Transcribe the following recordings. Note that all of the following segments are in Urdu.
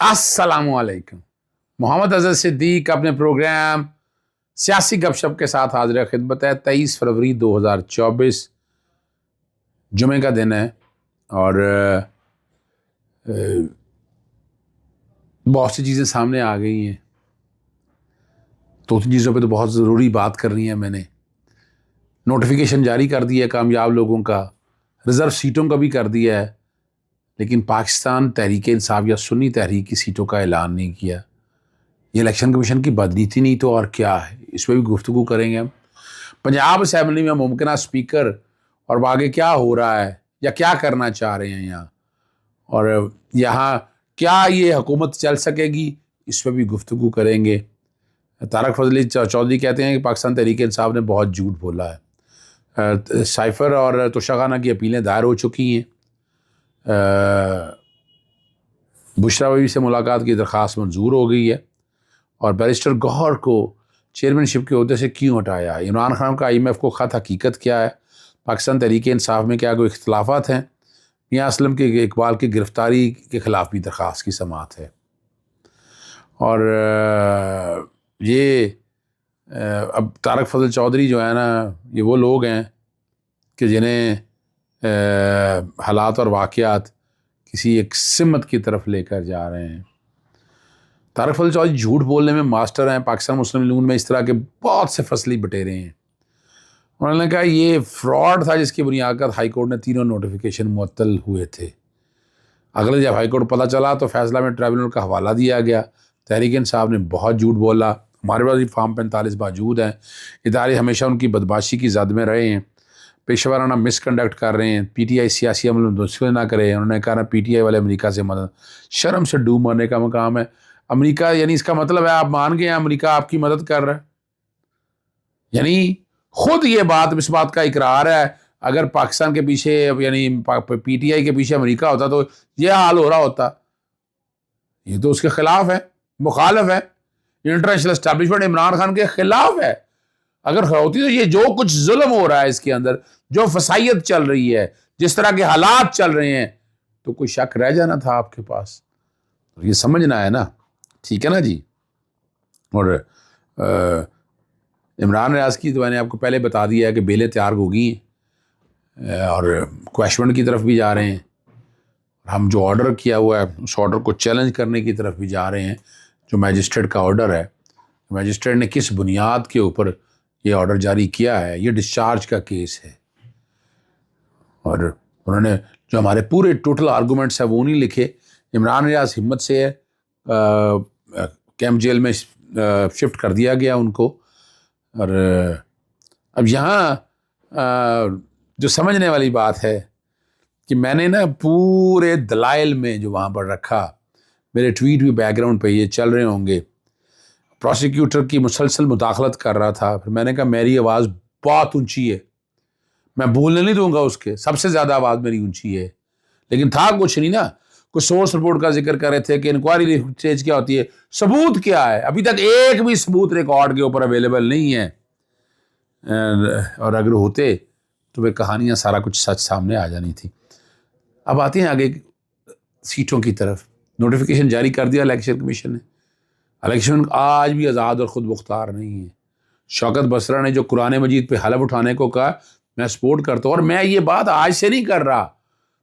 السلام علیکم. محمد اظہر صدیق اپنے پروگرام سیاسی گپ شپ کے ساتھ حاضر خدمت ہے. 23 فروری 2024 جمعے کا دن ہے اور بہت سی چیزیں سامنے آ گئی ہیں. دو تین چیزوں پہ تو بہت ضروری بات کرنی ہے. میں نے نوٹیفیکیشن جاری کر دی ہے کامیاب لوگوں کا، ریزرو سیٹوں کا بھی کر دیا ہے، لیکن پاکستان تحریک انصاف یا سنی تحریک کی سیٹوں کا اعلان نہیں کیا. یہ الیکشن کمیشن کی بدنیتی نہیں تو اور کیا ہے؟ اس پہ بھی گفتگو کریں گے ہم. پنجاب اسمبلی میں ممکنہ اسپیکر اور آگے کیا ہو رہا ہے یا کیا کرنا چاہ رہے ہیں یہاں، اور یہاں کیا یہ حکومت چل سکے گی، اس پہ بھی گفتگو کریں گے. طارق فضلی چودھری کہتے ہیں کہ پاکستان تحریک انصاف نے بہت جھوٹ بولا ہے. سائفر اور توشہ خانہ کی اپیلیں دائر ہو چکی ہیں. بشرا بیوی سے ملاقات کی درخواست منظور ہو گئی ہے، اور بیرسٹر گوہر کو چیئرمین شپ کے عہدے سے کیوں ہٹایا؟ عمران خان کا IMF کو خط حقیقت کیا ہے؟ پاکستان تحریک انصاف میں کیا کوئی اختلافات ہیں؟ میاں اسلم کے اقبال کی گرفتاری کے خلاف بھی درخواست کی سماعت ہے. اور یہ اب طارق فضل چودھری جو ہے نا، یہ وہ لوگ ہیں کہ جنہیں حالات اور واقعات کسی ایک سمت کی طرف لے کر جا رہے ہیں. طارق فضل چودھری جھوٹ بولنے میں ماسٹر ہیں. پاکستان مسلم لیگ میں اس طرح کے بہت سے فصلی بٹیرے ہیں. انہوں نے کہا یہ فراڈ تھا جس کی بنیاد پر ہائی کورٹ نے تینوں نوٹیفیکیشن معطل ہوئے تھے. اگلے جب ہائی کورٹ پتہ چلا تو فیصلہ میں ٹریبونل کا حوالہ دیا گیا. تحریک انصاف نے بہت جھوٹ بولا. ہمارے پاس بھی فارم 45 موجود ہیں. ادارے ہمیشہ ان کی بدماشی کی زد میں رہے ہیں، پیشہ ورانہ مس کنڈکٹ کر رہے ہیں. PTI سیاسی عمل میں مداخلت نہ کرے. انہوں نے کہا نا PTI والے امریکہ سے مدد، شرم سے ڈوب مرنے کا مقام ہے. امریکہ یعنی اس کا مطلب ہے آپ مان گئے ہیں امریکہ آپ کی مدد کر رہا ہے. یعنی خود یہ بات اس بات کا اقرار ہے اگر پاکستان کے پیچھے یعنی PTI کے پیچھے امریکہ ہوتا تو یہ حال ہو رہا ہوتا. یہ تو اس کے خلاف ہے، مخالف ہے. انٹرنیشنل اسٹیبلشمنٹ عمران خان کے خلاف ہے. اگر ہوتی تو یہ جو کچھ ظلم ہو رہا ہے اس کے اندر، جو فسائیت چل رہی ہے، جس طرح کے حالات چل رہے ہیں، تو کوئی شک رہ جانا تھا آپ کے پاس. یہ سمجھنا ہے نا، ٹھیک ہے نا جی. اور عمران ریاض کی تو میں نے آپ کو پہلے بتا دیا ہے کہ بیلیں تیار ہو گئی ہیں اور کویشمنٹ کی طرف بھی جا رہے ہیں. ہم جو آرڈر کیا ہوا ہے اس آرڈر کو چیلنج کرنے کی طرف بھی جا رہے ہیں. جو میجسٹریٹ کا آرڈر ہے، میجسٹریٹ نے کس بنیاد کے اوپر یہ آرڈر جاری کیا ہے؟ یہ ڈسچارج کا کیس ہے. اور انہوں نے جو ہمارے پورے ٹوٹل آرگومنٹس ہیں وہ نہیں لکھے. عمران ریاض ہمت سے ہے، کیمپ جیل میں شفٹ کر دیا گیا ان کو. اور اب یہاں جو سمجھنے والی بات ہے کہ میں نے نا پورے دلائل میں جو وہاں پر رکھا، میرے ٹویٹ بھی بیک گراؤنڈ پہ یہ چل رہے ہوں گے. پروسیکیوٹر کی مسلسل مداخلت کر رہا تھا. پھر میں نے کہا میری آواز بہت اونچی ہے، میں بولنے نہیں دوں گا اس کے، سب سے زیادہ آواز میری اونچی ہے. لیکن تھا کچھ نہیں نا. کچھ سورس رپورٹ کا ذکر کر رہے تھے کہ انکوائری اسٹیج کیا ہوتی ہے، ثبوت کیا ہے؟ ابھی تک ایک بھی ثبوت ریکارڈ کے اوپر اویلیبل نہیں ہے. اور اگر ہوتے تو وہ کہانیاں سارا کچھ سچ سامنے آ جانی تھی. اب آتے ہیں آگے سیٹوں کی طرف. نوٹیفیکیشن جاری کر دیا الیکشن کمیشن نے. الیکشن آج بھی آزاد اور خود مختار نہیں ہے. شوکت بسرا نے جو قرآن مجید پہ حلف اٹھانے کو کہا، میں سپورٹ کرتا ہوں. اور میں یہ بات آج سے نہیں کر رہا،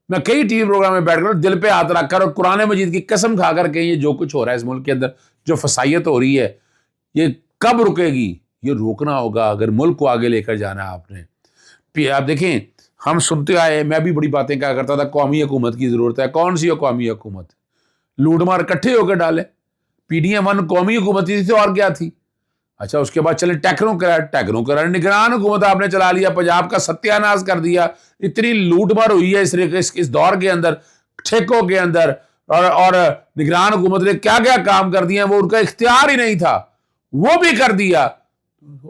میں کئی ٹی وی پروگرام میں بیٹھ کر دل پہ ہاتھ رکھ کر اور قرآن مجید کی قسم کھا کر کہ یہ جو کچھ ہو رہا ہے اس ملک کے اندر، جو فسائیت ہو رہی ہے، یہ کب رکے گی؟ یہ روکنا ہوگا اگر ملک کو آگے لے کر جانا ہے آپ نے. آپ دیکھیں ہم سنتے آئے، میں بھی بڑی باتیں کیا کرتا تھا، قومی حکومت کی ضرورت ہے. کون سی قومی حکومت؟ لوٹ مار اکٹھے ہو کے ڈالے. PDM-1 قومی حکومت تھی تو اور کیا تھی؟ اچھا اس کے بعد چلے ٹیکنوکریٹ نگران حکومت آپ نے چلا لیا، پنجاب کا ستیہ ناش کر دیا. اتنی لوٹ مار ہوئی ہے اس دور کے اندر، ٹھیکوں کے اندر، اور نگران حکومت نے کیا کیا کام کر دیے، وہ ان کا اختیار ہی نہیں تھا، وہ بھی کر دیا.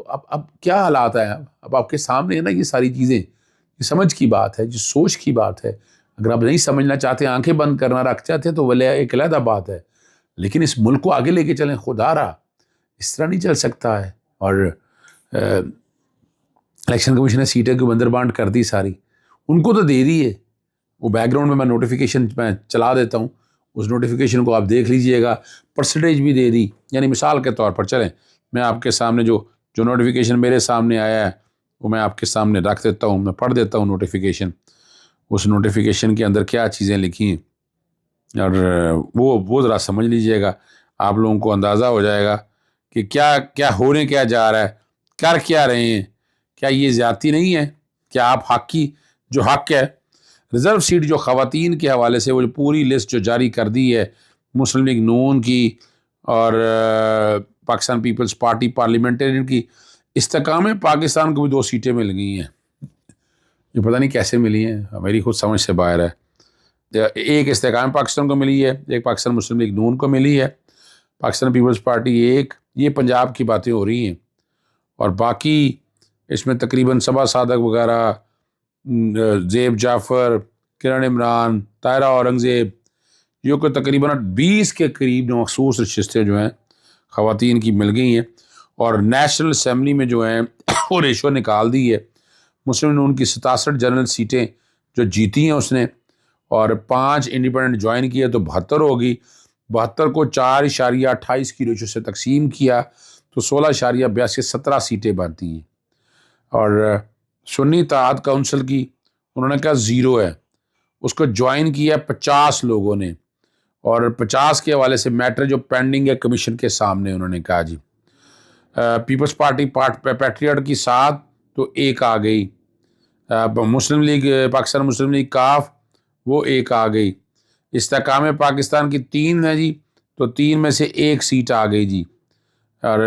اب کیا حالات ہیں؟ اب آپ کے سامنے ہے نا یہ ساری چیزیں. یہ سمجھ کی بات ہے، جو سوچ کی بات ہے. اگر آپ نہیں سمجھنا چاہتے، آنکھیں بند کرنا رکھ چاہتے ہیں تو وہ ایک علیحدہ بات ہے. لیکن اس ملک کو آگے لے کے چلیں، خدا رہا اس طرح نہیں چل سکتا ہے. اور الیکشن کمیشن نے سیٹیں کو بندر بانٹ کر دی ساری، ان کو تو دے دی ہے. وہ بیک گراؤنڈ میں نوٹیفیکیشن میں چلا دیتا ہوں، اس نوٹیفیکیشن کو آپ دیکھ لیجئے گا، پرسنٹیج بھی دے دی. یعنی مثال کے طور پر چلیں میں آپ کے سامنے جو نوٹیفیکیشن میرے سامنے آیا ہے وہ میں آپ کے سامنے رکھ دیتا ہوں، میں پڑھ دیتا ہوں نوٹیفیکیشن. اس نوٹیفیکیشن کے اندر کیا چیزیں لکھی ہیں اور وہ ذرا سمجھ لیجئے گا، آپ لوگوں کو اندازہ ہو جائے گا کہ کیا ہونے کیا جا رہا ہے، کر کیا رہے ہیں. کیا یہ زیادتی نہیں ہے؟ کیا آپ حق کی جو حق ہے ریزرو سیٹ جو خواتین کے حوالے سے وہ پوری لسٹ جو جاری کر دی ہے مسلم لیگ نون کی اور پاکستان پیپلز پارٹی پارلیمنٹرین کی، استحکام پاکستان کو بھی 2 سیٹیں مل گئی ہیں. یہ پتہ نہیں کیسے ملی ہیں، میری خود سمجھ سے باہر ہے. ایک استحکام پاکستان کو ملی ہے، ایک پاکستان مسلم لیگ نون کو ملی ہے، پاکستان پیپلز پارٹی ایک. یہ پنجاب کی باتیں ہو رہی ہیں اور باقی اس میں تقریباً صبا صادق وغیرہ، زیب جعفر، کرن عمران، طاہرہ اورنگزیب، یہ کو تقریباً 20 کے قریب مخصوص نشستیں جو ہیں خواتین کی مل گئی ہیں. اور نیشنل اسمبلی میں جو ہیں وہ ریشو نکال دی ہے. مسلم نون کی 67 جنرل سیٹیں جو جیتی ہیں اس نے، اور 5 انڈیپینڈنٹ جوائن کیا تو 72 ہوگی. 72 کو 4.28 کی ریشو سے تقسیم کیا تو 16.82 17 سیٹیں بنتی ہیں. اور سنی اتحاد کونسل کی انہوں نے کہا 0 ہے، اس کو جوائن کیا 50 لوگوں نے، اور 50 کے حوالے سے میٹر جو پینڈنگ ہے کمیشن کے سامنے انہوں نے کہا جی. پیپلز پارٹی پیٹریاٹ کی 7 تو 1 آ گئی. مسلم لیگ پاکستان مسلم لیگ کاف وہ 1 آ گئی. استحکام پاکستان کی 3 ہے جی، تو 3 میں سے 1 سیٹ آ گئی جی. اور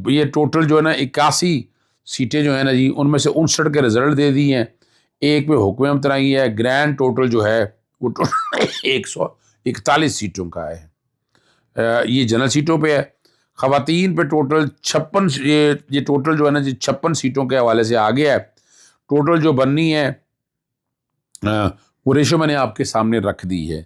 یہ ٹوٹل جو ہے نا 81 سیٹیں جو ہیں نا جی، ان میں سے 59 کے رزلٹ دے دی ہیں، 1 پہ حکم امتناعی ہے. گرینڈ ٹوٹل جو ہے وہ 141 سیٹوں کا ہے. یہ جنرل سیٹوں پہ ہے. خواتین پہ ٹوٹل 56 یہ ٹوٹل جو ہے نا جی 56 سیٹوں کے حوالے سے آگے ہے. ٹوٹل جو بننی ہے وہ ریشو میں نے آپ کے سامنے رکھ دی ہے.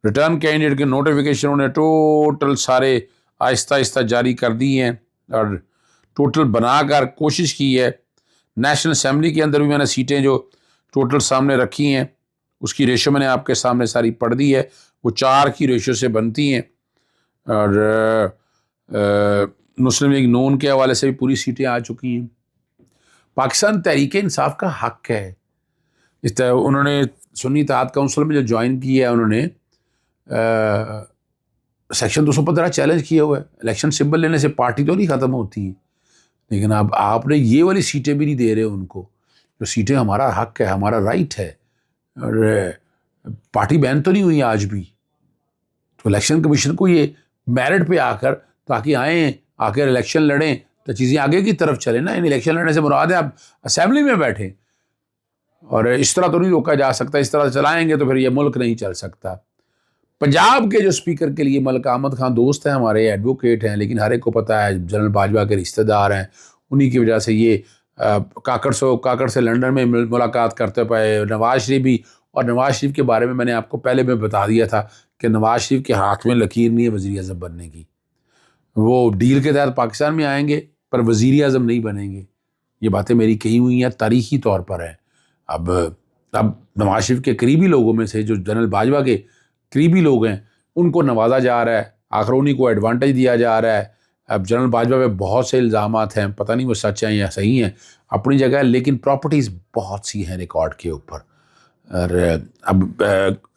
ریٹرن کینڈیڈیٹ کے نوٹیفیکیشن انہوں نے ٹوٹل سارے آہستہ آہستہ جاری کر دی ہیں اور ٹوٹل بنا کر کوشش کی ہے. نیشنل اسمبلی کے اندر بھی میں نے سیٹیں جو ٹوٹل سامنے رکھی ہیں اس کی ریشو میں نے آپ کے سامنے ساری پڑھ دی ہے. وہ 4 کی ریشو سے بنتی ہیں. اور مسلم لیگ نون کے حوالے سے بھی پوری سیٹیں آ چکی ہیں. پاکستان تحریک انصاف کا حق ہے. اس طرح انہوں نے سنی اتحاد کونسل میں جو جوائن کیا ہے انہوں نے سیکشن 215 چیلنج کیا ہوا ہے. الیکشن سمبل لینے سے پارٹی تو نہیں ختم ہوتی ہے، لیکن اب آپ نے یہ والی سیٹیں بھی نہیں دے رہے ان کو، جو سیٹیں ہمارا حق ہے، ہمارا رائٹ ہے. اور پارٹی بین تو نہیں ہوئی آج بھی. تو الیکشن کمیشن کو یہ میرٹ پہ آ کر تاکہ آئیں، آ کر الیکشن لڑیں تو چیزیں آگے کی طرف چلیں نا. ان الیکشن لڑنے سے مراد ہے آپ اسمبلی میں بیٹھیں، اور اس طرح تو نہیں روکا جا سکتا. اس طرح چلائیں گے تو پھر یہ ملک نہیں چل سکتا. پنجاب کے جو اسپیکر کے لیے ملک احمد خان دوست ہیں ہمارے، ایڈوکیٹ ہیں، لیکن ہر ایک کو پتہ ہے جنرل باجوہ کے رشتہ دار ہیں. انہی کی وجہ سے یہ کاکڑ سے لنڈن میں ملاقات کرتے پائے. نواز شریف بھی، اور نواز شریف کے بارے میں نے آپ کو پہلے میں بتا دیا تھا کہ نواز شریف کے ہاتھ میں لکیر نہیں ہے وزیر اعظم بننے کی. وہ ڈیل کے تحت پاکستان میں آئیں گے پر وزیر اعظم نہیں بنیں گے. یہ باتیں میری کہی ہوئی ہیں، تاریخی طور پر ہیں. اب نواز شریف کے قریبی لوگوں میں سے جو جنرل باجوہ کے قریبی لوگ ہیں ان کو نوازا جا رہا ہے، آخر انہیں کو ایڈوانٹیج دیا جا رہا ہے. اب جنرل باجوہ پہ بہت سے الزامات ہیں، پتہ نہیں وہ سچ ہیں یا صحیح ہیں، اپنی جگہ ہے، لیکن پراپرٹیز بہت سی ہیں ریکارڈ کے اوپر. اور اب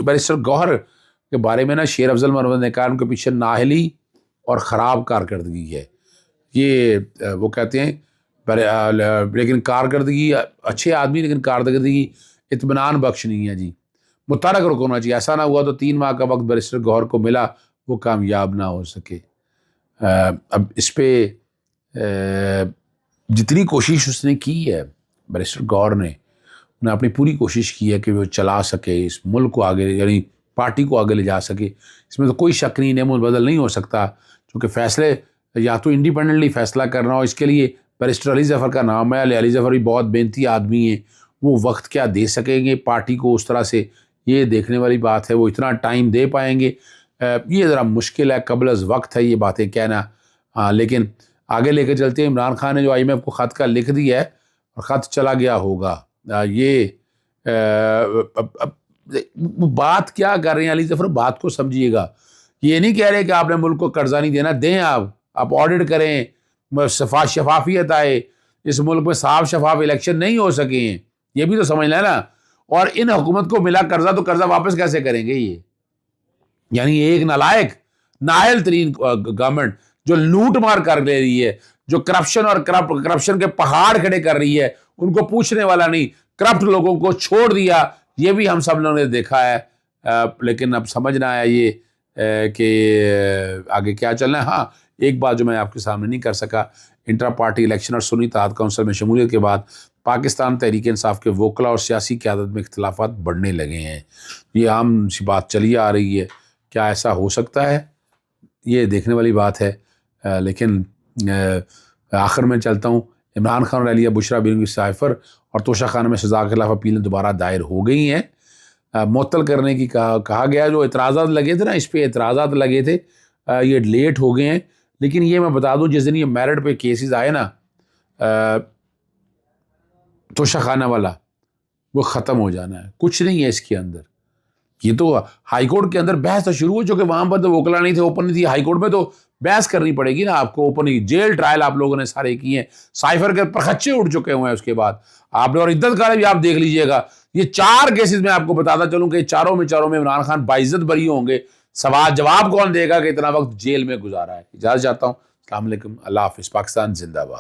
بیرسٹر گوہر کے بارے میں نا شیر افضل محمد نے کہا ان کے پیچھے نااہلی اور خراب کارکردگی ہے. یہ وہ کہتے ہیں لیکن کارکردگی اچھے آدمی، لیکن کارکردگی اطمینان بخش نہیں ہے جی. متحرک رخ ہونا چاہیے. ایسا نہ ہوا تو 3 ماہ کا وقت بیرسٹر گوہر کو ملا، وہ کامیاب نہ ہو سکے. اب اس پہ جتنی کوشش اس نے کی ہے بیرسٹر گوہر نے، انہوں نے اپنی پوری کوشش کی ہے کہ وہ چلا سکے اس ملک کو آگے، یعنی پارٹی کو آگے لے جا سکے. اس میں تو کوئی شک نہیں، نعم البدل نہیں ہو سکتا، کیونکہ فیصلے یا تو انڈیپینڈنٹلی فیصلہ کرنا ہو. اس کے لیے بیرسٹر علی ظفر کا نام ہے. علی ظفر بھی بہت محنتی آدمی ہیں، وہ وقت کیا دے سکیں گے پارٹی کو اس طرح سے، یہ دیکھنے والی بات ہے. وہ اتنا ٹائم دے پائیں گے یہ ذرا مشکل ہے، قبل از وقت ہے یہ باتیں کہنا. لیکن آگے لے کے چلتے ہیں. عمران خان نے جو IMF کو خط کا لکھ دیا ہے اور خط چلا گیا ہوگا، یہ بات کیا کر رہے ہیں علی ظفر، بات کو سمجھیے گا. یہ نہیں کہہ رہے کہ آپ نے ملک کو قرضہ نہیں دینا، دیں، آپ آڈٹ کریں، شفافیت آئے. اس ملک میں صاف شفاف الیکشن نہیں ہو سکے ہیں، یہ بھی تو سمجھ لیں نا. اور ان حکومت کو ملا قرضہ تو قرضہ واپس کیسے کریں گے یہ؟ یعنی ایک نالائق نااہل ترین گورنمنٹ جو لوٹ مار کر لے رہی ہے، جو کرپشن اور کرپشن کے پہاڑ کھڑے کر رہی ہے، ان کو پوچھنے والا نہیں، کرپٹ لوگوں کو چھوڑ دیا. یہ بھی ہم سب لوگوں نے دیکھا ہے. لیکن اب سمجھنا ہے یہ کہ آگے کیا چلنا ہے. ہاں ایک بات جو میں آپ کے سامنے نہیں کر سکا، انٹرا پارٹی الیکشن اور سنی اتحاد کونسل میں شمولیت کے بعد پاکستان تحریک انصاف کے وکلا اور سیاسی قیادت میں اختلافات بڑھنے لگے ہیں. یہ عام سی بات چلی آ رہی ہے. کیا ایسا ہو سکتا ہے؟ یہ دیکھنے والی بات ہے. لیکن آخر میں چلتا ہوں. عمران خان اور علیہ بشرا بینگ سائفر اور توشہ خانہ میں سزا کے خلاف اپیلیں دوبارہ دائر ہو گئی ہیں. معطل کرنے کی کہا گیا. جو اعتراضات لگے تھے نا، اس پہ اعتراضات لگے تھے، یہ لیٹ ہو گئے ہیں. لیکن یہ میں بتا دوں، جس دن یہ میرٹ پہ کیسز آئے نا توشہ خانہ والا، وہ ختم ہو جانا ہے. کچھ نہیں ہے اس کے اندر. یہ تو ہائی کورٹ کے اندر بحث تو شروع ہو چکے، وہاں پر تو وکلا نہیں تھے، اوپن نہیں تھی. ہائی کورٹ میں تو بحث کرنی پڑے گی نا آپ کو. اوپن جیل ٹرائل آپ لوگوں نے سارے کیے ہیں. سائفر کے پرخچے اٹھ چکے ہوئے ہیں اس کے بعد آپ نے. اور عدت کارے بھی آپ دیکھ لیجئے گا. یہ 4 کیسز میں آپ کو بتاتا چلوں کہ چاروں میں عمران خان باعزت بری ہوں گے. سوال جواب کون دے گا کہ اتنا وقت جیل میں گزارا ہے. اجازت چاہتا ہوں. السلام علیکم، اللہ حافظ. پاکستان زندہ باد.